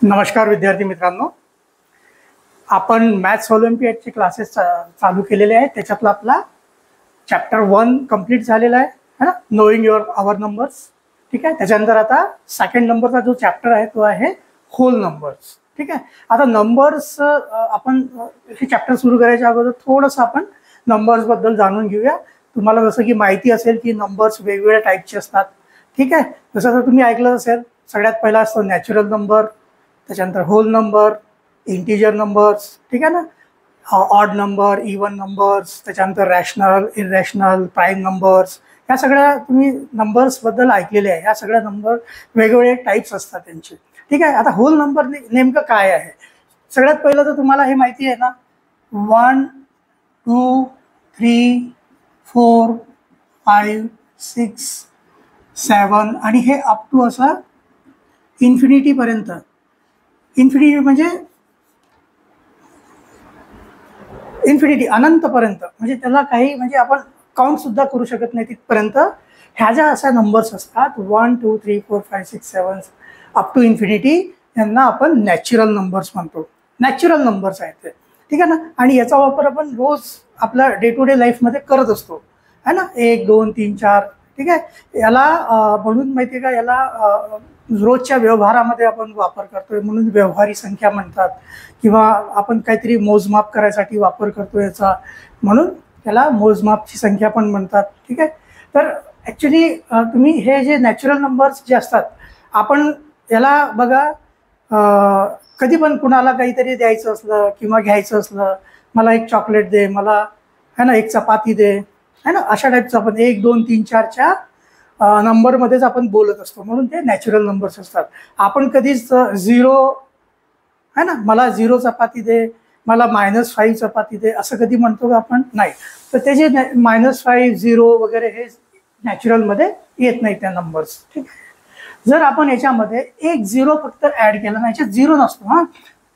नमस्कार विद्यार्थी मित्रांनो, आपण मॅथ्स ऑलिम्पियाडचे क्लासेस चालू केलेले आहेत. त्याच्यातला आपला चॅप्टर 1 कंप्लीट झालेला आहे है ना, नोईंग युअर आवर नंबर्स. ठीक आहे. त्याच्यानंतर आता सेकंड नंबरचा जो चॅप्टर आहे तो आहे होल नंबर्स. ठीक आहे. आता नंबर्स आपण हे चॅप्टर सुरू करायच्या अगोदर थोडंसं आपण नंबर्स बद्दल जाणून घेऊया. तुम्हाला जसं की माहिती असेल की नंबर्स वेगवेगळ्या टाईपचे असतात. ठीक आहे. जसं तर तुम्ही ऐकलं असेल, सगळ्यात पहिला असतो नॅचरल नंबर, त्याच्यानंतर होल नंबर, इंटिजर नंबर्स, ठीक आहे ना, ऑड नंबर, इवन नंबर्स, त्याच्यानंतर रॅशनल, इररॅशनल, प्राईम नंबर्स. या सगळ्या तुम्ही नंबर्सबद्दल ऐकलेले आहे. या सगळ्या नंबर वेगवेगळे टाईप्स असतात त्यांचे. ठीक आहे. आता होल नंबर नेमकं काय आहे? सगळ्यात पहिलं तर तुम्हाला हे माहिती आहे ना, 1 2 3 4 5 6 7 आणि हे अप टू असं इन्फिनिटीपर्यंत. इन्फिनिटी म्हणजे इन्फिनिटी, अनंतपर्यंत, म्हणजे त्याला काही म्हणजे आपण काउंट सुद्धा करू शकत नाही तिथपर्यंत. ह्या ज्या अशा नंबर्स असतात 1 2 3 4 5 6 7 अप टू इन्फिनिटी, यांना आपण नॅचरल नंबर्स म्हणतो. नॅचरल नंबर्स आहेत ते. ठीक आहे ना. आणि याचा वापर आपण रोज आपल्या डे टू डे लाईफमध्ये करत असतो है ना. 1 2 3 4. ठीक आहे. याला म्हणून माहिती आहे का, याला रोजच्या व्यवहारामध्ये आपण वापर करतोय म्हणून व्यवहारी संख्या म्हणतात, किंवा आपण काहीतरी मोजमाप करायसाठी वापर करतो याचा, म्हणून त्याला मोजमापची संख्या पण म्हणतात. ठीक आहे. तर ॲक्च्युली तुम्ही हे जे नॅचरल नंबर्स जे असतात, आपण याला बघा, कधी पण कुणाला काहीतरी द्यायचं असलं किंवा घ्यायचं असलं, मला एक चॉकलेट दे, मला है ना एक चपाती दे, है ना, अशा टाईपचं आपण 1 2 3 4च्या नंबरमध्येच आपण बोलत असतो, म्हणून ते नॅचरल नंबर्स असतात. आपण कधीच 0 है ना, मला 0 चपाती दे, मला -5 चपाती दे, असं कधी म्हणतो का आपण? नाही. तर ते जे -5 0 वगैरे हे नॅचरलमध्ये येत नाही त्या नंबर्स. ठीक आहे. जर आपण याच्यामध्ये एक 0 फक्त ऍड केला ना, याच्यात 0 नसतो हा,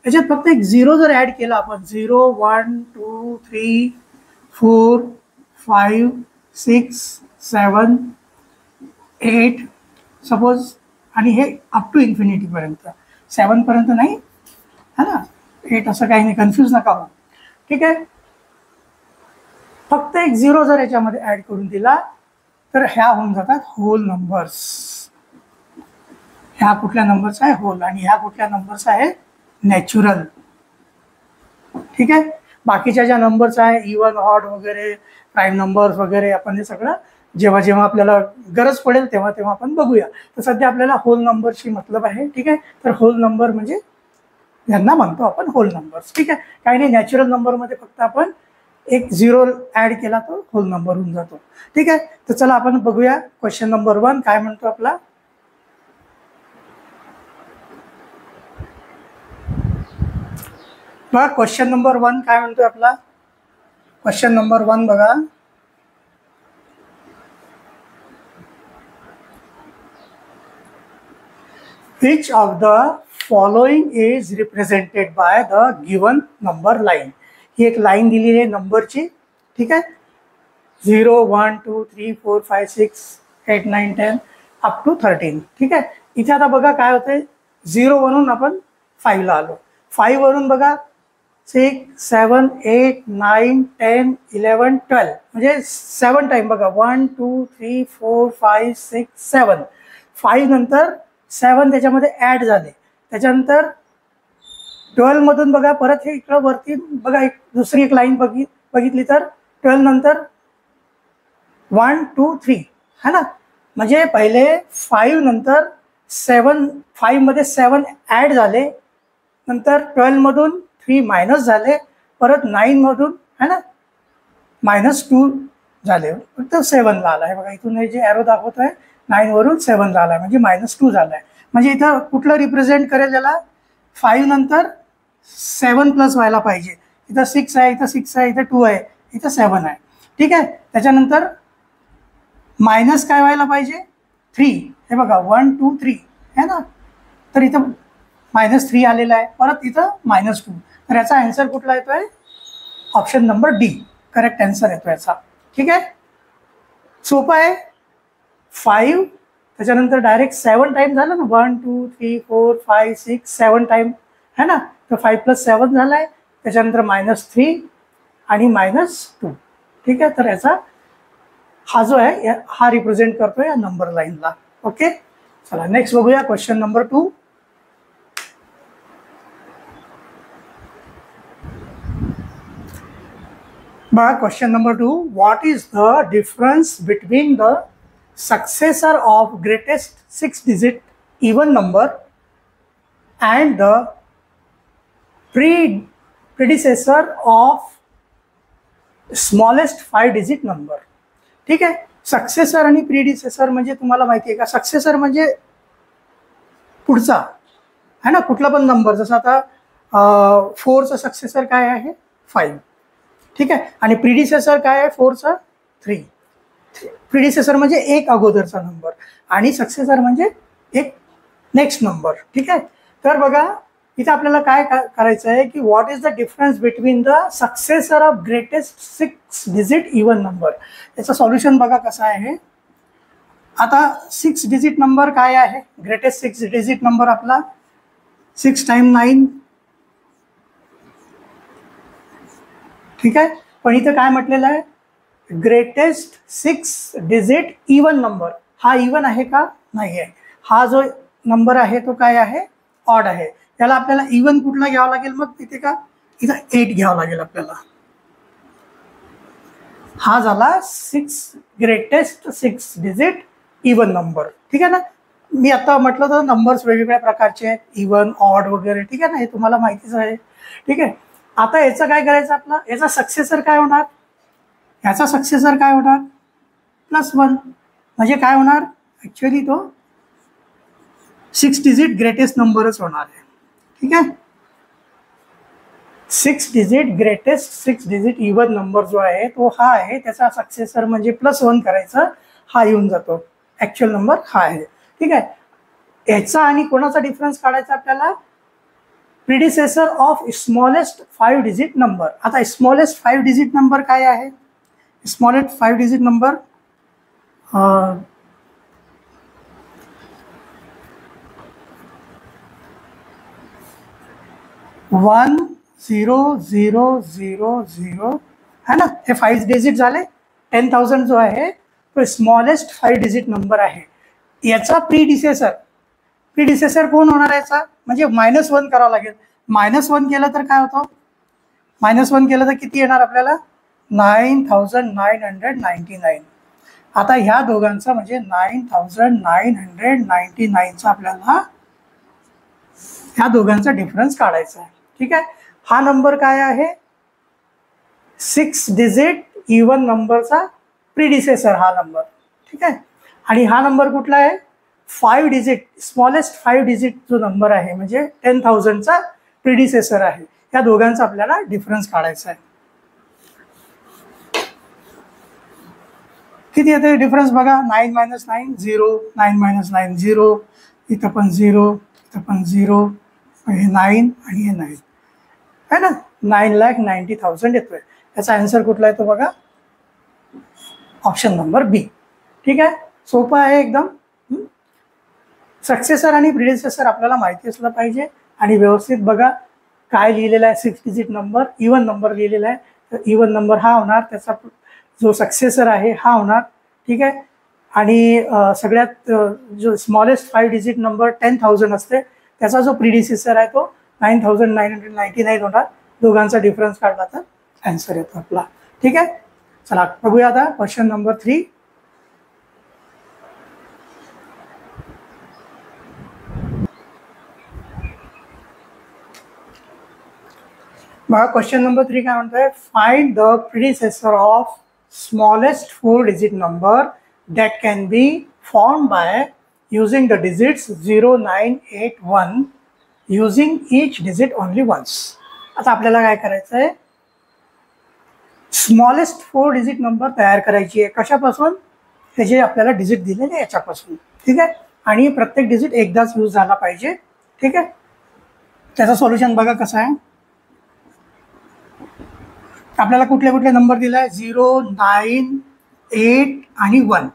याच्यात फक्त एक 0 जर ऍड केला आपण, 0 1 2 3 4 5 6 7 8 सपोज, आणि हे अप टू इन्फिनिटीपर्यंत, 7 पर्यंत नाही है ना, 8 असं काही नाही, कन्फ्यूज नका हो. ठीक आहे. फक्त एक 0 जर याच्यामध्ये ऍड करून दिला तर ह्या होऊन जातात होल नंबर्स. ह्या कुठल्या नंबर्स आहे? होल. आणि ह्या कुठल्या नंबर्स आहे? नॅचरल. ठीक आहे. बाकीच्या ज्या नंबर्स आहे, इवन, ऑड वगैरे, प्राईम नंबर्स वगैरे, आपण हे सगळं जेव्हा जेव्हा आपल्याला गरज पडेल तेव्हा तेव्हा आपण बघूया. तर सध्या आपल्याला होल नंबरशी मतलब आहे. ठीक आहे. तर होल नंबर म्हणजे यांना म्हणतो आपण होल नंबर्स. ठीक आहे. काही नाही, नॅचरल नंबरमध्ये फक्त आपण एक 0 ऍड केला तो होल नंबर होऊन जातो. ठीक आहे. तर चला आपण बघूया क्वेश्चन नंबर 1 काय म्हणतो आपला. बघा क्वेश्चन नंबर 1 काय म्हणतोय आपला. क्वेश्चन नंबर 1 बघा. Which of the following is represented by the given number line? ही एक लाईन दिलेली आहे नंबरची. ठीक आहे. 0 1 2 3 4 5 6 8 9 10 अप टू 13. ठीक आहे. इथे आता बघा काय होतंय, 0 वरून आपण 5 ला आलो, 5 वरून बघा 6 7 8 9 10 11 12, म्हणजे 7 टाइम बघा, 1 2 3 4 5 6 7, 5 नंतर 7 त्याच्यामध्ये ऍड झाले, त्याच्यानंतर 12 मधून बघा परत हे इकडं वरती बघा एक दुसरी एक लाईन बघितली तर 12 नंतर 1 2 3 है ना, म्हणजे पहिले 5 नंतर 7, 5 मध्ये 7 ऍड झाले, नंतर 12 मधून 3 मायनस झाले, परत 9 मधून है ना -2 झाले, फक्त 7 ला आला आहे. बघा इथून हे जे ॲरो दाखवतोय 9 वरून 7 ला आलाय, म्हणजे -2 झालाय. म्हणजे इथं कुठलं रिप्रेझेंट करेल याला, 5 नंतर 7 प्लस व्हायला पाहिजे. इथं 6 आहे, इथं 6 आहे, इथं 2 आहे, इथं 7 आहे. ठीक आहे. त्याच्यानंतर मायनस काय व्हायला पाहिजे, 3. हे बघा 1 2 3 है ना, तर इथं -3 आलेला आहे, परत इथं -2. तर याचा आन्सर कुठला येतोय, option number D correct answer येतो याचा. ठीक आहे. सोपं आहे. 5 त्याच्यानंतर डायरेक्ट 7 टाइम झालं ना, 1 2 3 4 5 6 7 टाइम है ना. तर 5 + 7 झालाय. त्याच्यानंतर -3 आणि -2. ठीक आहे. तर याचा हा जो आहे हा रिप्रेझेंट करतोय या नंबर लाईनला. ओके. चला नेक्स्ट बघूया क्वेश्चन नंबर 2. बघा question number 2. What is the difference between the successor of greatest 6-digit even number and the predecessor of smallest 5-digit number. ठीक आहे. सक्सेसर आणि प्रीडिसेसर म्हणजे तुम्हाला माहिती आहे का, सक्सेसर म्हणजे पुढचा आहे ना, कुठला पण नंबर. जसं आता 4चा सक्सेसर काय आहे 5. ठीक आहे. आणि प्रीडिसेसर काय आहे 4चा 3. प्रीडिसेसर म्हणजे एक अगोदरचा नंबर आणि सक्सेसर म्हणजे एक नेक्स्ट नंबर. ठीक आहे. तर बघा इथे आपल्याला काय करायचं आहे की what is the difference between the successor of greatest 6-digit even number. याचं सॉल्युशन बघा कसं आहे. आता 6-digit नंबर काय आहे, ग्रेटेस्ट 6-digit नंबर आपला 6 × 9. ठीक आहे. पण इथं काय म्हटलेलं आहे, ग्रेटेस्ट 6-digit इवन नंबर. हा इवन आहे का, नाही आहे. हा जो नंबर आहे तो काय आहे, ऑड आहे. त्याला आपल्याला इवन कुठला घ्यावा लागेल, मग तिथे का इथं 8 घ्यावं लागेल आपल्याला. हा झाला ग्रेटेस्ट 6-digit इवन नंबर. ठीक आहे ना. मी आता म्हटलं तर नंबर्स वेगवेगळ्या प्रकारचे आहेत, इवन ऑड वगैरे. ठीक आहे ना, हे तुम्हाला माहितीच आहे. ठीक आहे. आता याचं काय करायचं आपलं, याचा सक्सेसर काय होणार, याचा सक्सेसर काय होणार +1. म्हणजे काय होणार ॲक्च्युअली तो 6-digit ग्रेटेस्ट नंबरच होणार आहे. ठीक आहे. 6-digit greatest 6-digit even number जो आहे तो हा आहे. त्याचा सक्सेसर म्हणजे +1 करायचं, हा येऊन जातो. ॲक्च्युअल नंबर हा आहे. ठीक आहे. याचा आणि कोणाचा डिफरन्स काढायचा आपल्याला, predecessor of smallest 5-digit number. आता स्मॉलेस्ट 5-digit नंबर काय आहे, स्मॉलेस्ट 5-digit नंबर 1 0 0 0 0 है ना. हे 5 डिजिट झाले. 10,000 जो आहे तो स्मॉलेस्ट 5-digit नंबर आहे. याचा प्रीडिसेसर कोण होणार याचा, म्हणजे -1 करावं लागेल. -1 केलं तर काय होतं, -1 केलं तर किती येणार आपल्याला 9,999. आता ह्या दोघांचा म्हणजे 9,999चा आपल्याला ह्या दोघांचा डिफरन्स काढायचा आहे. ठीक आहे. हा नंबर काय आहे, 6-digit इवन नंबरचा प्रीडिसेसर हा नंबर. ठीक आहे. आणि हा नंबर कुठला आहे, 5-digit स्मॉलेस्ट 5-digit जो नंबर आहे म्हणजे 10,000चा प्रीडिसेसर आहे. या दोघांचा आपल्याला डिफरन्स काढायचा आहे. किती येते डिफरन्स बघा, 9 - 9 0, 9 - 9 0, इथं पण 0, इथं पण 0, हे 9 आणि हे 9 है ना. 9,90,000 येतोय. याचा आन्सर कुठला आहे तो बघा, ऑप्शन नंबर बी. ठीक आहे. सोपं आहे एकदम. सक्सेसर आणि प्रिडिसेसर आपल्याला माहिती असलं पाहिजे. आणि व्यवस्थित बघा काय लिहिलेलं आहे, 6-digit नंबर इवन नंबर लिहिलेला आहे. तर इवन नंबर हा होणार, त्याचा जो सक्सेसर आहे हा होणार. ठीक आहे. आणि सगळ्यात जो स्मॉलेस्ट 5-digit नंबर 10,000 असते त्याचा जो प्रिडिसेसर आहे तो 9,999 होणार. दोघांचा डिफरन्स काढला तर आन्सर येतो आपला. ठीक आहे. चला बघूया आता क्वेश्चन नंबर 3. बघा क्वेश्चन नंबर 3 काय म्हणतोय, find the predecessor of smallest 4-digit number that can be formed by using the digits 0 9 8 1 using each digit only once. आता आपल्याला काय करायचं आहे, स्मॉलेस्ट 4-digit नंबर तयार करायची आहे. कशापासून, हे जे आपल्याला डिजिट दिलेले याच्यापासून. ठीक आहे. आणि प्रत्येक डिजिट एकदाच यूज झाला पाहिजे. ठीक आहे. त्याचं सोल्युशन बघा कसं आहे. आपल्याला कुठले कुठले नंबर दिले आहे, 0 9 8 आणि 1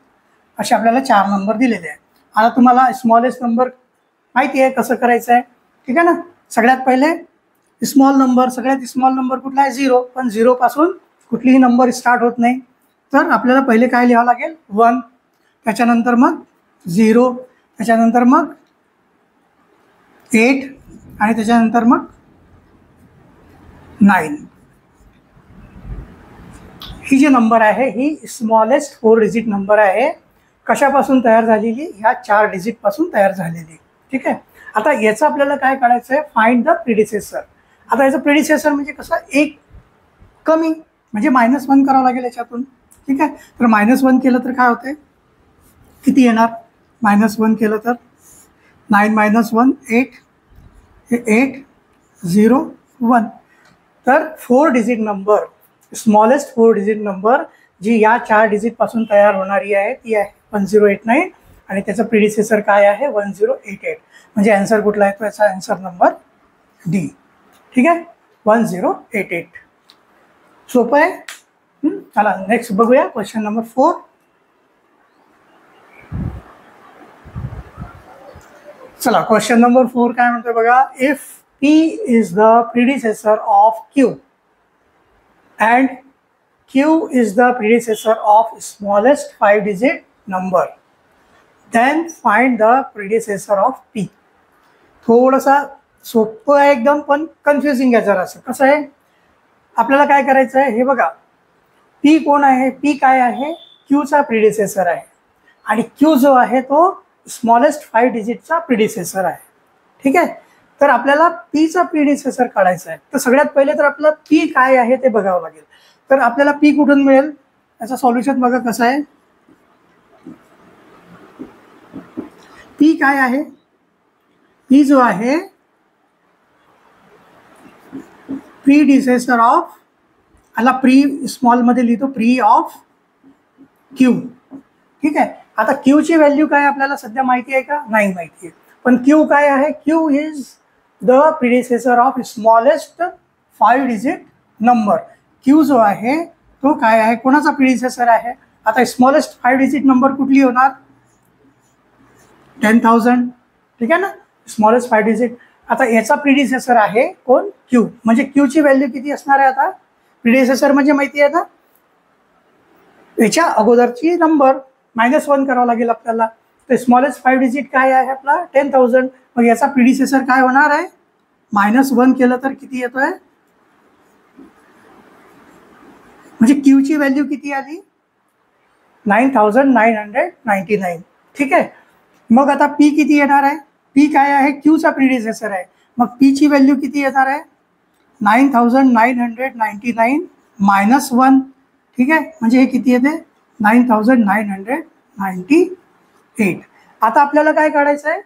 असे आपल्याला 4 नंबर दिलेले आहेत. आता तुम्हाला स्मॉलेस्ट नंबर माहिती आहे कसं करायचं आहे, ठीक आहे ना. सगळ्यात पहिले स्मॉल नंबर, सगळ्यात स्मॉल नंबर कुठला आहे 0, पण 0 पासून कुठलीही नंबर स्टार्ट होत नाही. तर आपल्याला पहिले काय लिहावं लागेल 1, त्याच्यानंतर मग 0, त्याच्यानंतर मग 8 आणि त्याच्यानंतर मग 9. ही जी नंबर आहे ही स्मॉलेस्ट 4 डिजिट नंबर आहे. कशापासून तयार झालेली, ह्या 4 डिजिट पासून तयार झालेली, ठीक आहे. आता याचं आपल्याला काय करायचं आहे, फाइंड द प्रिडिसेसर. आता याचं प्रिडिसेसर म्हणजे कसं, एक कमी म्हणजे -1 करावं लागेल याच्यातून, ठीक आहे. तर -1 केलं तर काय होते, किती येणार, -1 केलं तर 9 - 1 8, हे 8 0 1. तर 4 digit number, smallest 4 digit number जी या 4 डिजिट पासून तयार होणारी आहे ती आहे 1089 आणि त्याचं प्रिडिसेसर काय आहे 1088. म्हणजे आन्सर कुठला आहे, तो याचा आन्सर नंबर डी, ठीक आहे, 1088. सोपं आहे. चला नेक्स्ट बघूया क्वेश्चन नंबर 4. चला क्वेश्चन नंबर 4 काय म्हणतोय बघा, if P is the predecessor of Q and Q is the predecessor of smallest 5 digit number, then find the predecessor of P. थोडासा सोपं आहे एकदम, पण कन्फ्युजिंग आहे जरासं. कसं आहे, आपल्याला काय करायचं आहे, हे बघा P कोण आहे, P काय आहे, Q चा प्रिडिसेसर आहे आणि Q जो आहे तो स्मॉलेस्ट 5 डिजिटचा प्रिडिसेसर आहे, ठीक आहे. तर आपल्याला P चा प्रिडिसेसर काढायचा आहे. तर सगळ्यात पहिले तर आपल्याला P काय आहे ते बघावं लागेल. तर आपल्याला P कुठून मिळेल, याचं सॉल्युशन बघा कसं आहे. P काय आहे, P जो आहे प्रिडिसेसर ऑफ, आला प्री स्मॉल मध्ये लिहितो, प्री ऑफ Q, ठीक आहे. आता Q ची व्हॅल्यू काय आपल्याला सध्या माहिती आहे का, नाही माहिती आहे. पण Q काय आहे, Q is the predecessor of smallest 5 digit number. Q जो आहे तो काय आहे, कोणाचा प्रिडिसेसर आहे. आता स्मॉलेस्ट 5 डिजिट नंबर कुठली होणार, 10,000, ठीक आहे ना, स्मॉलेस्ट 5 डिजिट. आता याचा प्रिडिसेसर आहे कोण, Q. म्हणजे Q ची व्हॅल्यू किती असणार आहे, आता प्रिडिसेसर म्हणजे माहिती आहे ना, याच्या अगोदरची नंबर -1 करावं लागेल आपल्याला. तर स्मॉलेस्ट 5 डिजिट काय आहे आपला 10,000. मग याचा प्रिडिसेसर काय होणार आहे, -1 केलं तर किती येतोय, म्हणजे Q ची व्हॅल्यू किती आली 9,999, ठीक आहे. मग आता P किती येणार आहे, P काय आहे, Q चा प्रिडिसेसर आहे. मग P ची व्हॅल्यू किती येणार आहे 9,999 -1, ठीक आहे. म्हणजे हे किती येते 9,998. आता आपल्याला काय काढायचं आहे,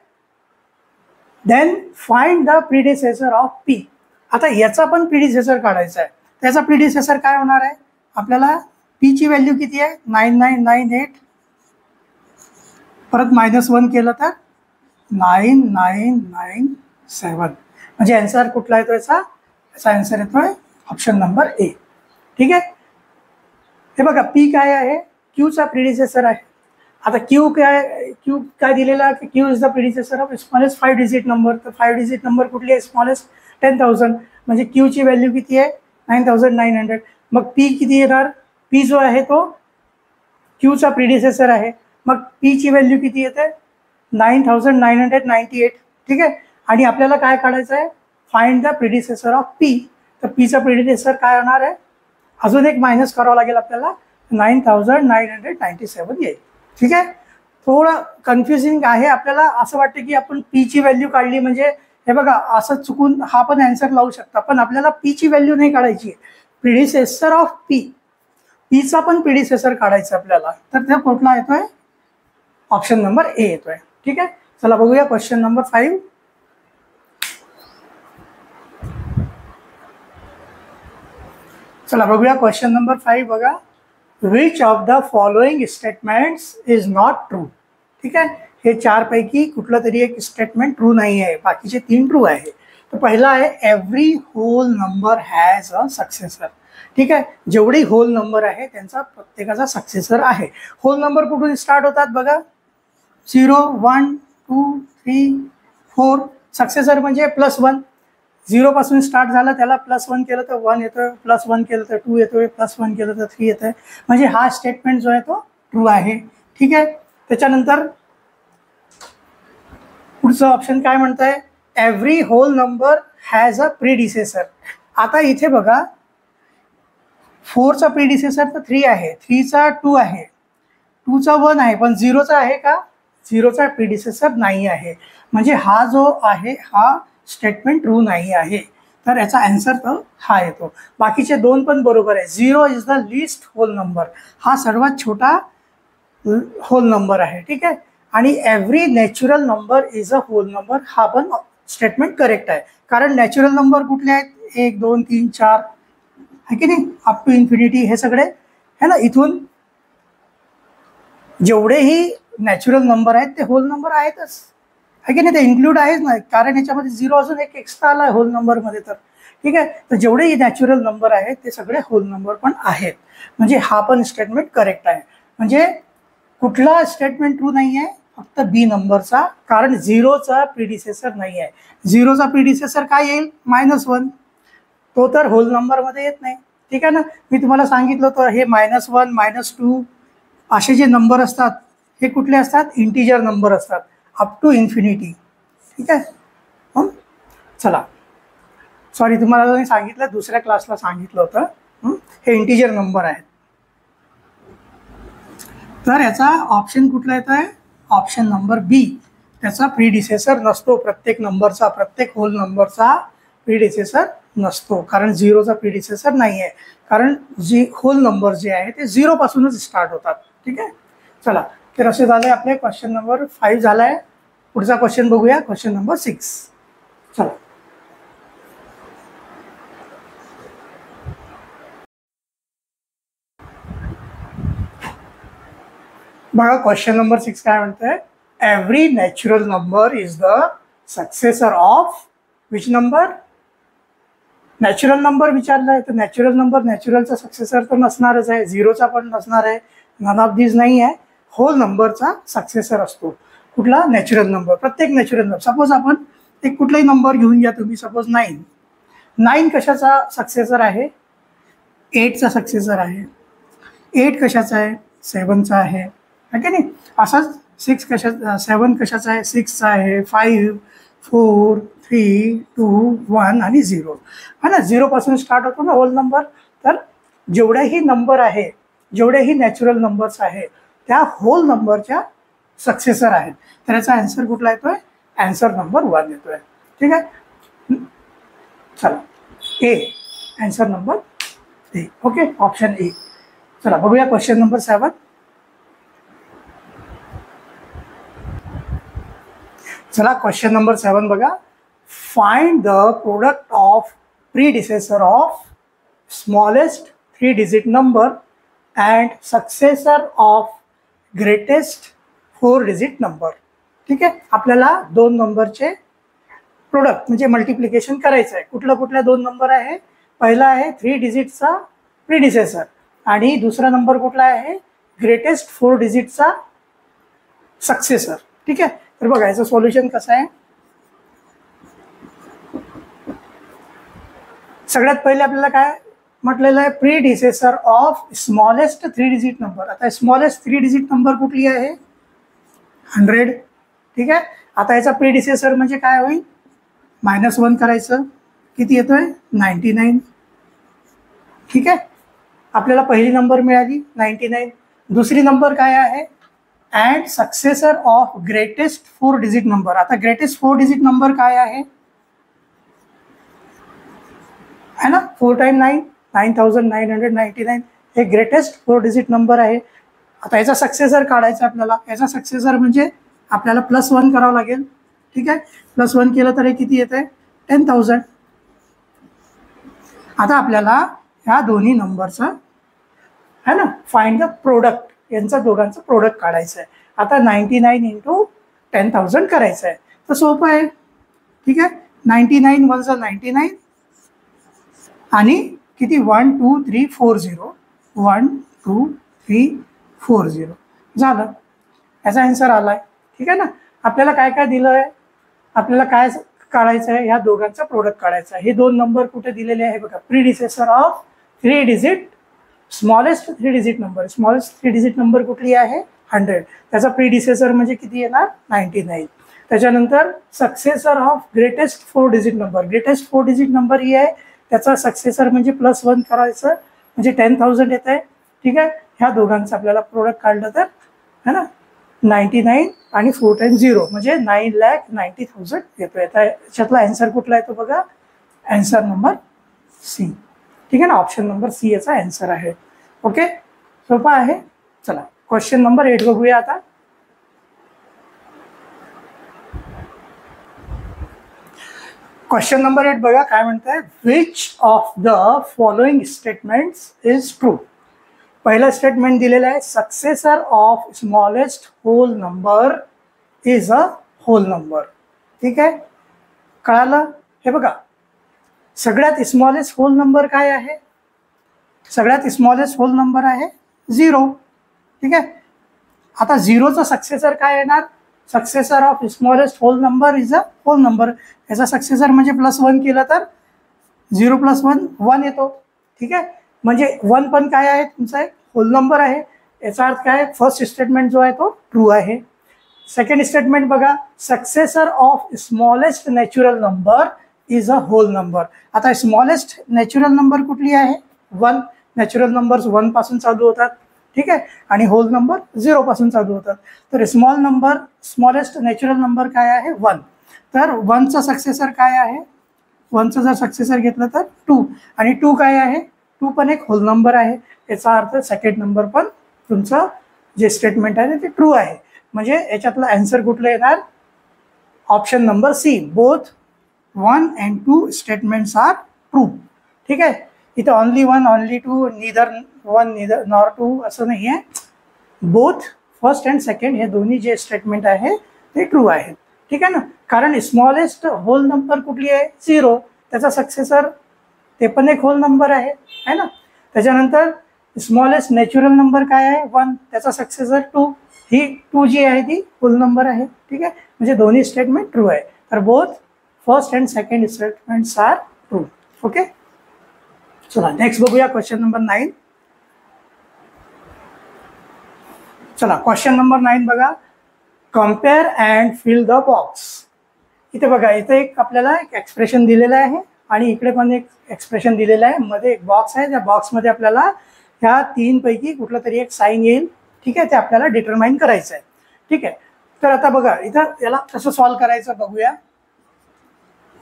then find the predecessor of P. आता याचा पण प्रिडिसेसर काढायचा आहे. त्याचा प्रिडिसेसर काय होणार आहे, आपल्याला P ची व्हॅल्यू किती आहे 9998, परत -1 केलं तर 9997. म्हणजे आन्सर कुठला येतो याचा आन्सर येतोय ऑप्शन नंबर ए, ठीक आहे. हे बघा P काय आहे, Q चा प्रिडिसेसर आहे. आता Q काय दिलेला, की Q is the predecessor of smallest 5 digit number. तर 5 डिजिट नंबर कुठली आहे, स्मॉलेस्ट 10,000. म्हणजे Q ची व्हॅल्यू किती आहे 9,900. मग P किती येणार, P जो आहे तो Q चा प्रिडिसेसर आहे. मग P ची व्हॅल्यू किती येते 9,998, ठीक आहे. आणि आपल्याला काय काढायचं आहे, find the predecessor of P. तर P चा प्रिडिसेसर काय होणार आहे, अजून एक मायनस करावं लागेल आपल्याला, 9,997 येईल, ठीक आहे. थोडं कन्फ्युजिंग आहे. आपल्याला असं वाटतं की आपण P ची व्हॅल्यू काढली म्हणजे, हे बघा असं चुकून हा पण आन्सर लावू शकता, पण आपल्याला P ची व्हॅल्यू नाही काढायची, प्रिडिसेसर ऑफ P. P चा पण प्रिडिसेसर काढायचा आपल्याला. तर ते कुठला येतोय, ऑप्शन नंबर ए येतोय, ठीक आहे. चला बघूया क्वेश्चन नंबर 5. चला बघूया क्वेश्चन नंबर 5. बघा, which of the following statements is not true. ठीक आहे, हे 4 पैकी कुठलं तरी एक स्टेटमेंट ट्रू नाही आहे, बाकीचे 3 ट्रू आहे. तर पहिला आहे every whole number has a successor. ठीक आहे, जेवढे होल नंबर आहे त्यांचा प्रत्येकाचा सक्सेसर आहे. होल नंबर कुठून स्टार्ट होतात बघा, 0 1 2 3 4 सक्सेसर म्हणजे +1. 0 पासून स्टार्ट झाला त्याला +1 केलं तर 1 येतोय, +1 केलं तर 2 येतोय, +1 केलं तर 3 येतोय. म्हणजे हा स्टेटमेंट जो आहे तो ट्रू आहे. ठीक आहे. त्याच्यानंतर पुढचं ऑप्शन काय म्हणतंय, every whole number has a predecessor. आता इथे बघा 4चा प्रीडिसेसर तर 3 आहे, 3चा 2 आहे, 2चा 1 आहे, पण 0चा आहे का? 0चा प्रीडिसेसर नाही आहे. म्हणजे हा जो आहे हा स्टेटमेंट ट्रू नाही आहे. तर याचा आन्सर तर हा येतो. बाकीचे 2 पण बरोबर आहे. 0 is the least whole number, हा सर्वात छोटा होल नंबर आहे. ठीक आहे. आणि every natural number is a whole number, हा पण स्टेटमेंट करेक्ट आहे. कारण नॅचरल नंबर कुठले आहेत? 1 2 3 4 आहे की नाही, अप टू इन्फिनिटी हे सगळे है ना. इथून जेवढेही नॅचरल नंबर आहेत ते होल नंबर आहेतच, आहे की नाही, ते इन्क्लूड आहेच नाही. कारण याच्यामध्ये 0 अजून एक एक्स्ट्रा आला आहे होल नंबरमध्ये. तर ठीक आहे. तर जेवढेही नॅचरल नंबर आहेत ते सगळे होल नंबर पण आहेत. म्हणजे हा पण स्टेटमेंट करेक्ट आहे. म्हणजे कुठला स्टेटमेंट ट्रू नाही आहे? फक्त बी नंबरचा, कारण 0चा प्रीडिसेसर नाही आहे. 0चा प्रीडिसेसर काय येईल? -1. तो तर होल नंबरमध्ये येत नाही. ठीक आहे ना. मी तुम्हाला सांगितलं होतं हे -1 -2 असे जे नंबर असतात हे कुठले असतात? इंटिजर नंबर असतात, अप टू इन्फिनिटी. ठीक आहे. चला, सॉरी तुम्हाला मी सांगितलं, दुसऱ्या क्लासला सांगितलं होतं. हे इंटिजर नंबर आहेत. तर याचा ऑप्शन कुठला येत आहे? ऑप्शन नंबर बी. त्याचा प्रीडिसेसर नसतो. प्रत्येक नंबरचा, प्रत्येक होल नंबरचा प्रीडिसेसर नसतो, कारण 0चा प्रीडिसेसर नाही आहे. कारण जी होल नंबर जे आहे ते 0 पासूनच स्टार्ट होतात. ठीक आहे. चला, तर असे झाले आपले क्वेश्चन नंबर 5 झालाय. पुढचा क्वेश्चन बघूया, क्वेश्चन नंबर 6. चला, बघा क्वेश्चन नंबर 6 काय म्हणतंय, every natural number is the successor of which number? Natural number विचारला आहे तर नॅचरल नंबर, नॅचरलचा सक्सेसर तर नसणारच आहे, 0चा पण नसणार आहे, नन ऑफ दिस नाही आहे. होल नंबरचा सक्सेसर असतो. कुठला? Natural number. प्रत्येक नॅचरल नंबर, सपोज आपण एक कुठलाही नंबर घेऊन घ्या तुम्ही, सपोज 9. 9 कशाचा सक्सेसर आहे? 8चा सक्सेसर आहे. 8 कशाचा आहे? 7चा आहे. की नाही. असंच 6 कशा 7 कशाचा आहे? 6चा आहे. 5 4 3 2 1 आणि 0 है ना. 0 पासून स्टार्ट होतो ना होल नंबर. तर जेवढेही नंबर आहे, जेवढेही नॅचरल नंबर्स आहे त्या होल नंबरच्या सक्सेसर आहेत. तर याचा आन्सर कुठला येतोय? आन्सर नंबर 1 येतोय. ठीक आहे. चला, A, answer number A. Okay, option A. चला बघूया क्वेश्चन नंबर 7. चला, क्वेश्चन नंबर 7 बघा. Find the product of predecessor of smallest 3 digit number and successor of greatest 4 digit number. ठीक आहे. आपल्याला 2 नंबरचे प्रोडक्ट म्हणजे मल्टिप्लिकेशन करायचं आहे. कुठल्या 2 नंबर आहे? पहिला आहे 3 डिजिटचा प्रीडिसेसर आणि दुसरा नंबर कुठला आहे? ग्रेटेस्ट 4 डिजिटचा सक्सेसर. ठीक आहे. तर बघा याचं सॉल्युशन कसं आहे. सगळ्यात पहिले आपल्याला काय म्हटलेलं आहे? Predecessor of smallest 3 digit number. आता स्मॉलेस्ट 3 डिजिट नंबर कुठली आहे? 100. ठीक आहे. आता याचा प्रीडिसेसर म्हणजे काय होईल? -1 करायचं, किती येतोय? 99. ठीक आहे. आपल्याला पहिली नंबर मिळाली 99. दुसरी नंबर काय आहे? And successor of greatest 4 digit number. आता ग्रेटेस्ट 4 डिजिट नंबर काय आहे? है ना, 4 टाइम 9, 9999. हे ग्रेटेस्ट 4 डिजिट नंबर आहे. आता याचा सक्सेसर काढायचा आपल्याला. याचा सक्सेसर म्हणजे आपल्याला +1 करावं लागेल. ठीक आहे. +1 केलं तर हे किती येते? 10,000. आता आपल्याला ह्या दोन्ही नंबरचा है ना फाइंड द प्रोडक्ट, यांचा दोघांचं प्रोडक्ट काढायचं आहे. आता 99 × 10,000 करायचं आहे. तर सोपं आहे. ठीक आहे. 99 × 99 आणि किती? 1 2 3 4 0. 1 2 3 4 0 झालं. याचा आन्सर आलाय. ठीक आहे ना. आपल्याला काय काय दिलं आहे, आपल्याला काय काढायचं आहे, ह्या दोघांचा प्रोडक्ट काढायचा आहे. हे दोन नंबर कुठे दिलेले आहे बघा, predecessor of 3 digit, smallest 3 digit number. Smallest 3 digit number कुठली आहे, 100. त्याचा प्रीडिसेसर म्हणजे किती येणार, 99. त्याच्यानंतर successor of greatest 4 digit number. Greatest 4 digit number ही आहे, त्याचा सक्सेसर म्हणजे +1 करायचं म्हणजे 10,000 येत आहे. ठीक आहे. ह्या दोघांचं आपल्याला प्रोडक्ट काढलं तर है ना 99 आणि 4 टाइम्स 0 म्हणजे 9,90,000 येतो. याच्यातला आन्सर कुठला येतो बघा, आन्सर नंबर सी. ठीक आहे ना, ऑप्शन नंबर सी याचा आन्सर आहे. ओके, सोपा आहे. चला क्वेश्चन नंबर 8 बघूया आता. क्वेश्चन नंबर 8 बघा काय म्हणताय, which of the following statements is true. पहिलं स्टेटमेंट दिलेलं आहे, successor of smallest whole number is a whole number. ठीक आहे, कळालं. हे बघा, सगळ्यात स्मॉलेस्ट होल नंबर काय आहे, सगळ्यात स्मॉलेस्ट होल नंबर आहे 0. ठीक आहे. आता 0चा सक्सेसर काय येणार, successor of smallest whole number is a whole number. याचा सक्सेसर म्हणजे +1 केलं तर 0 + 1 1 येतो. ठीक आहे, म्हणजे 1 पण काय आहे, तुमचा एक होल नंबर आहे. याचा अर्थ काय, फर्स्ट स्टेटमेंट जो आहे तो ट्रू आहे. सेकंड स्टेटमेंट बघा, successor of smallest natural number is a whole number. आता स्मॉलेस्ट नॅचरल नंबर कुठली आहे, 1. नॅचरल नंबर्स 1 पासून चालू होतात. ठीक आहे, आणि होल नंबर 0 पासून चालू होतात. तर स्मॉलेस्ट नॅचरल नंबर काय आहे, 1. तर 1चा सक्सेसर काय आहे, 1चं जर सक्सेसर घेतलं तर 2, आणि 2 काय आहे, 2 पण एक होल नंबर आहे. याचा अर्थ सेकंड नंबर पण तुमचं जे स्टेटमेंट आहे ते ट्रू आहे. म्हणजे याच्यातलं आन्सर कुठलं येणार, option number C. Both 1 and 2 statements are true. ठीक आहे, इथं only 1 only 2, neither 1 neither nor 2 असं नाही आहे. बोथ फर्स्ट अँड सेकंड हे दोन्ही जे स्टेटमेंट आहे ते ट्रू आहेत. ठीक आहे ना, कारण स्मॉलेस्ट होल नंबर कुठली आहे, 0. त्याचा सक्सेसर ते पण एक होल नंबर आहे ना. त्याच्यानंतर स्मॉलेस्ट नॅचरल नंबर काय आहे, 1. त्याचा सक्सेसर 2. ही 2 जी आहे ती होल नंबर आहे. ठीक आहे, म्हणजे दोन्ही स्टेटमेंट ट्रू आहे. तर both first and second statements are true. Okay, चला नेक्स्ट बघूया क्वेश्चन नंबर 9. चला क्वेश्चन नंबर 9 बघा, compare and fill the box. इथे बघा, इथे एक आपल्याला एक एक्सप्रेशन दिलेलं आहे आणि इकडे पण एक एक्सप्रेशन दिलेलं आहे. मध्ये एक बॉक्स आहे, त्या बॉक्समध्ये आपल्याला ह्या 3 पैकी कुठलं तरी एक साईन येईल. ठीक आहे, ते आपल्याला डिटरमाइन करायचं आहे. ठीक आहे, तर आता बघा इथं याला कसं सॉल्व्ह करायचं बघूया.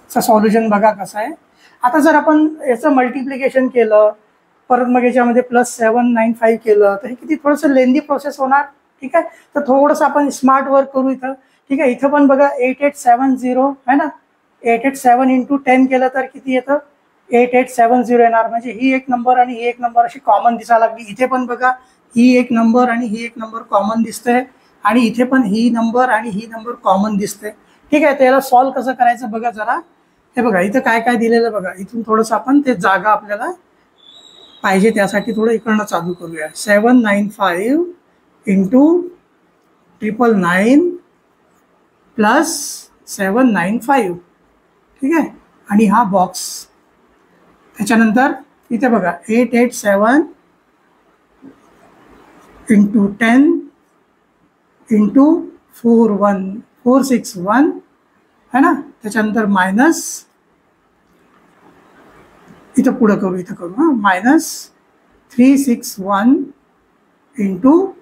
सॉल्युशन बघा कसं आहे. आता जर आपण याचं मल्टिप्लिकेशन केलं, परत मग याच्यामध्ये +795 केलं, तर हे किती थोडंसं लेंदी प्रोसेस होणार. ठीक आहे, तर थोडंसं आपण स्मार्ट वर्क करू इथं. ठीक आहे, इथं पण बघा 8870 आहे ना, 887 × 10 केलं तर किती येतं, 8870 येणार. म्हणजे ही एक नंबर आणि ही एक नंबर अशी कॉमन दिसायला लागली. इथे पण बघा ही एक नंबर आणि ही एक नंबर कॉमन दिसते, आणि इथे पण ही नंबर आणि ही नंबर कॉमन दिसते. ठीक आहे, तर याला सॉल्व्ह कसं करायचं बघा जरा. हे बघा इथं काय काय दिलेलं बघा. इथून थोडंसं आपण ते जागा आपल्याला पाहिजे त्यासाठी थोडं इकडनं चालू करूया. 795 × 999 + 795. ठीक आहे, आणि हा बॉक्स. त्याच्यानंतर इथे बघा 887 × 10 × 461 है ना. त्याच्यानंतर मायनस, इथं पुढं करू, इथं करू हां, -361 ×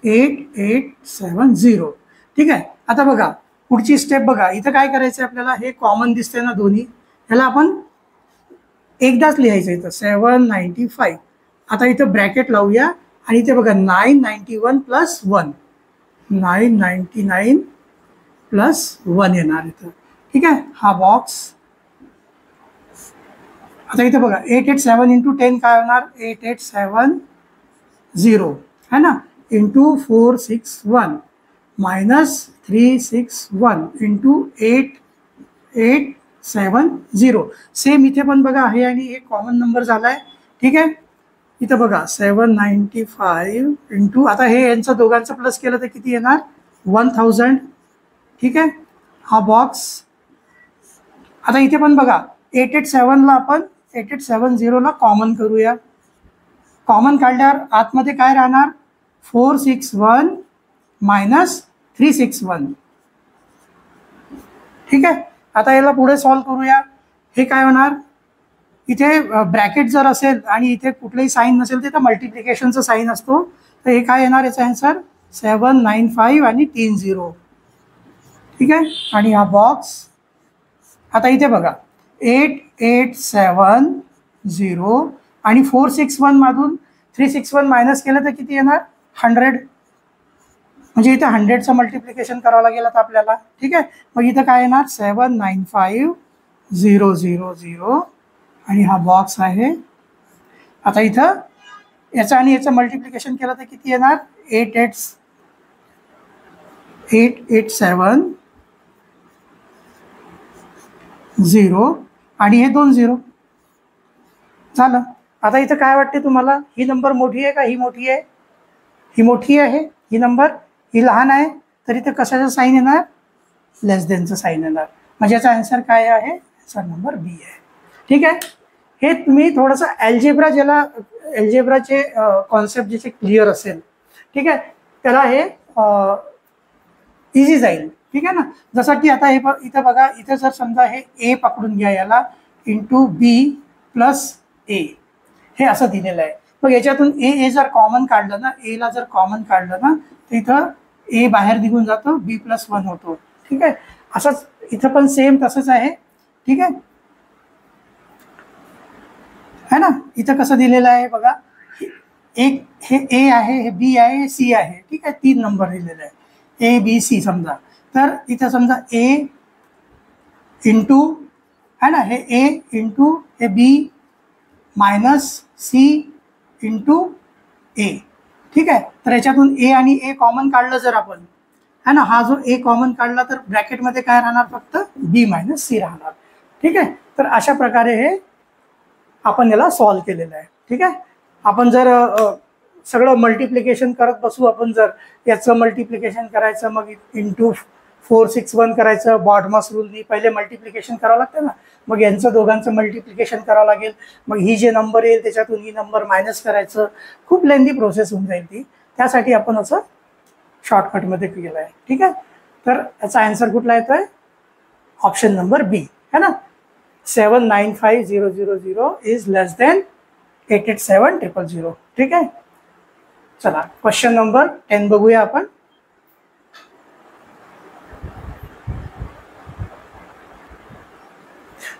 8870. ठीक आहे, आता बघा पुढची स्टेप बघा. इथं काय करायचं आपल्याला, हे कॉमन दिसतंय ना दोन्ही, ह्याला आपण एकदाच लिहायचं. इथं 795. आता इथं ब्रॅकेट लावूया आणि इथे बघा 991 + 1, 999 + 1 येणार इथं. ठीक आहे, हा बॉक्स. आता इथे बघा 887 × 10 काय होणार, 8870 है ना, × 461 -361 × 8870. सेम इथे पण बघा हे आणि हे कॉमन नंबर झालाय. ठीक आहे, इथं बघा 795 × आता हे यांचं दोघांचं प्लस केलं तर किती येणार, 1000 ठीक आहे. हा बॉक्स आता इथे पण बघा 887ला आपण 8870ला कॉमन करूया. कॉमन काढल्यावर आतमध्ये काय राहणार 461 मायनस 361. ठीक आहे. आता याला पुढे सॉल्व करूया. हे काय होणार इथे ब्रॅकेट जर असेल आणि इथे कुठलंही साईन नसेल तर मल्टिप्लिकेशनचं साईन असतो. तर हे काय येणार याचा आन्सर 795 आणि 30. ठीक आहे. आणि हा बॉक्स आता इथे बघा 8870 आणि 461 मधून 361 मायनस केलं तर किती येणार 100. म्हणजे इथे 100चं मल्टिप्लिकेशन करावं लागेल आता आपल्याला. ठीक आहे. मग इथं काय येणार 795000 आणि हा बॉक्स आहे. आता इथं याचं आणि याचं मल्टिप्लिकेशन केलं तर किती येणार 8870 आणि हे 20 झालं. आता इथं काय वाटते तुम्हाला ही नंबर मोठी आहे का ही मोठी आहे. ही मोठी आहे ही नंबर, ही लहान आहे. तर इथं कशाचं साईन येणार लेस देनचं साईन येणार. म्हणजे याचा आन्सर काय आहे याचा नंबर बी आहे. ठीक आहे. हे तुम्ही थोडंसं अल्जेब्रा ज्याला अल्जेब्राचे कॉन्सेप्ट ज्याचे क्लिअर असेल ठीक आहे त्याला हे इझी जाईल. ठीक आहे ना. जसं की आता हे इथं बघा इथं जर समजा हे ए पकडून घ्या याला इंटू बी प्लस ए हे असं दिलेलं आहे. मग याच्यातून ए जर कॉमन काढलं ना एला जर कॉमन काढलं ना तर इथं ए बाहेर निघून जातो बी प्लस 1 होतो. ठीक आहे. असंच इथं पण सेम तसंच आहे. ठीक आहे है ना. इथं कसं दिलेलं आहे बघा एक हे ए आहे हे बी आहे हे सी आहे. ठीक आहे. 3 नंबर दिलेले आहे ए बी सी समजा. तर इथं समजा ए इंटू है ना हे ए इंटू हे बी मायनस सी इंटू ए. ठीक आहे. तर याच्यातून ए आणि ए कॉमन काढलं जर आपण है ना हा जो ए कॉमन काढला तर ब्रॅकेटमध्ये काय राहणार फक्त बी मायनस सी राहणार. ठीक आहे. तर अशा प्रकारे हे आपण याला सॉल्व केलेलं आहे. ठीक आहे. आपण जर सगळं मल्टिप्लिकेशन करत बसू आपण जर याचं मल्टिप्लिकेशन करायचं मग इंटू 461 करायचं बॉडमॉस रूलनी पहिले मल्टिप्लिकेशन करावं लागतं ना. मग यांचं दोघांचं मल्टिप्लिकेशन करावं लागेल. मग ही जे नंबर येईल त्याच्यातून ही नंबर मायनस करायचं. खूप लेंदी प्रोसेस होऊन जाईल ती. त्यासाठी आपण असं शॉर्टकटमध्ये केलं आहे. ठीक आहे. तर याचा आन्सर कुठला येतोय ऑप्शन नंबर बी है ना 795000 इज लेस देन 887000. ठीक आहे. चला क्वेश्चन नंबर 10 बघूया आपण.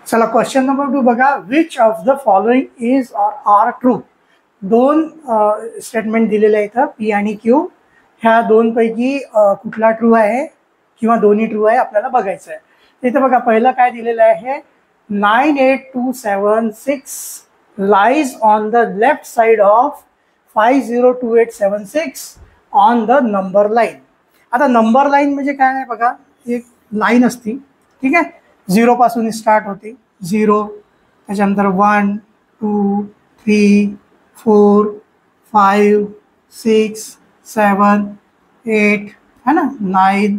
चला क्वेश्चन नंबर 2 बघा which of the following is are true. 2 statement दिलेले आहेत इथं पी आणि क्यू. ह्या दोनपैकी कुठला ट्रू आहे किंवा दोन्ही ट्रू आहे आपल्याला बघायचं आहे. इथं बघा पहिलं काय दिलेलं आहे 98276 lies on the left side of 502876 on the number line. आता नंबर लाईन म्हणजे काय नाही बघा एक लाईन असती. ठीक आहे. 0 पासून स्टार्ट होते 0 त्याच्यानंतर 1 2 3 4 5 6 7 8 है ना 9.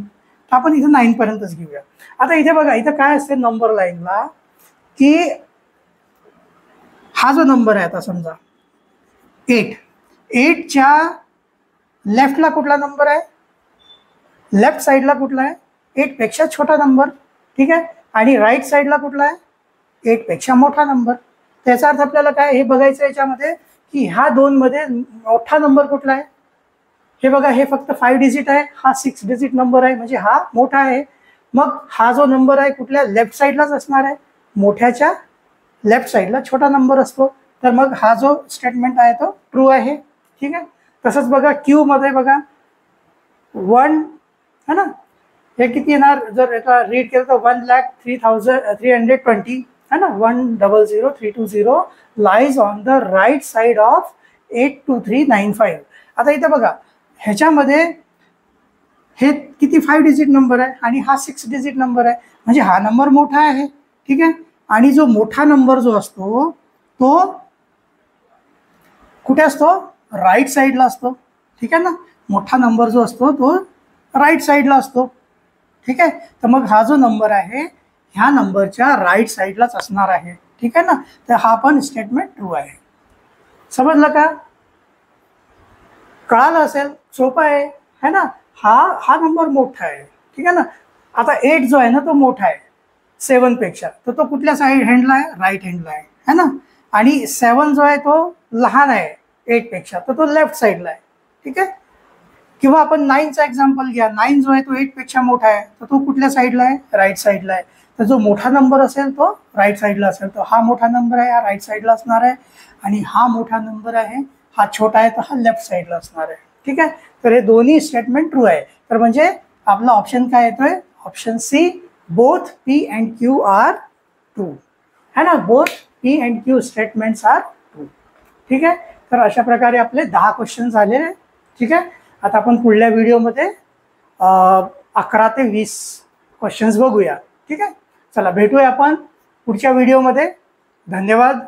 तर आपण इथे 9 पर्यंतच घेऊया. आता इथे बघा इथं काय असते नंबर लाईनला की हा जो नंबर आहे आता समजा 8च्या लेफ्टला कुठला नंबर आहे लेफ्ट साईडला कुठला आहे 8 पेक्षा छोटा नंबर. ठीक आहे. आणि राईट साईडला कुठला आहे 8 पेक्षा मोठा नंबर. त्याचा अर्थ आपल्याला काय हे बघायचं याच्यामध्ये की ह्या दोनमध्ये मोठा नंबर कुठला आहे. हे बघा हे फक्त 5 डिजिट आहे हा 6 डिजिट नंबर आहे म्हणजे हा मोठा आहे. मग हा जो नंबर आहे कुठल्या लेफ्ट साईडलाच असणार आहे मोठ्याच्या लेफ्ट साईडला छोटा नंबर असतो. तर मग हा जो स्टेटमेंट आहे तो ट्रू आहे. ठीक आहे. तसंच बघा क्यू मध्ये बघा 1 है ना हे किती येणार जर याचा रीड केलं तर 1,03,320 है ना 1,00,320 lies on the right side of 82395. आता इथं बघा ह्याच्यामध्ये हे किती 5 डिजिट नंबर आहे आणि हा 6 डिजिट नंबर आहे म्हणजे हा नंबर मोठा आहे. ठीक आहे. आणि जो मोठा नंबर जो असतो तो कुठे असतो राईट साईडला असतो. ठीक आहे ना. मोठा नंबर जो असतो तो राईट साईडला असतो. ठीक आहे. तर मग हा जो नंबर आहे ह्या नंबरच्या राईट साईडलाच असणार आहे. ठीक आहे ना. तर हा पण स्टेटमेंट ट्रू आहे. समजलं का? कळालं असेल, सोपं आहे ना. हा नंबर मोठा आहे. ठीक आहे ना. आता 8 जो आहे ना तो मोठा आहे 7 पेक्षा, तर तो कुठल्या साईड हँडला आहे? राईट हँडला आहे ना. आणि 7 जो आहे तो लहान आहे 8 पेक्षा, तर तो लेफ्ट साईडला आहे. ठीक आहे. किंवा आपण 9चा एक्झाम्पल घ्या. 9 जो आहे तो 8 पेक्षा मोठा आहे, तर तो कुठल्या साईडला आहे? राईट साईडला आहे. तर जो मोठा नंबर असेल तो राईट साईडला असेल, तर हा मोठा नंबर आहे, हा राईट साईडला असणार आहे. आणि हा मोठा नंबर आहे, हा छोटा आहे, तर हा लेफ्ट साईडला असणार आहे. ठीक आहे. तर हे दोन्ही स्टेटमेंट ट्रू आहे. तर म्हणजे आपला ऑप्शन काय येतोय? Option C, both P and Q are true है ना. Both P and Q statements are true. ठीक आहे. तर अशा प्रकारे आपले 10 क्वेश्चन झालेले. ठीक आहे. आता आपण पुढल्या व्हिडिओमध्ये 11 ते 20 क्वेश्चन्स बघूया. ठीक आहे. चला भेटूया आपण पुढच्या व्हिडिओमध्ये. धन्यवाद.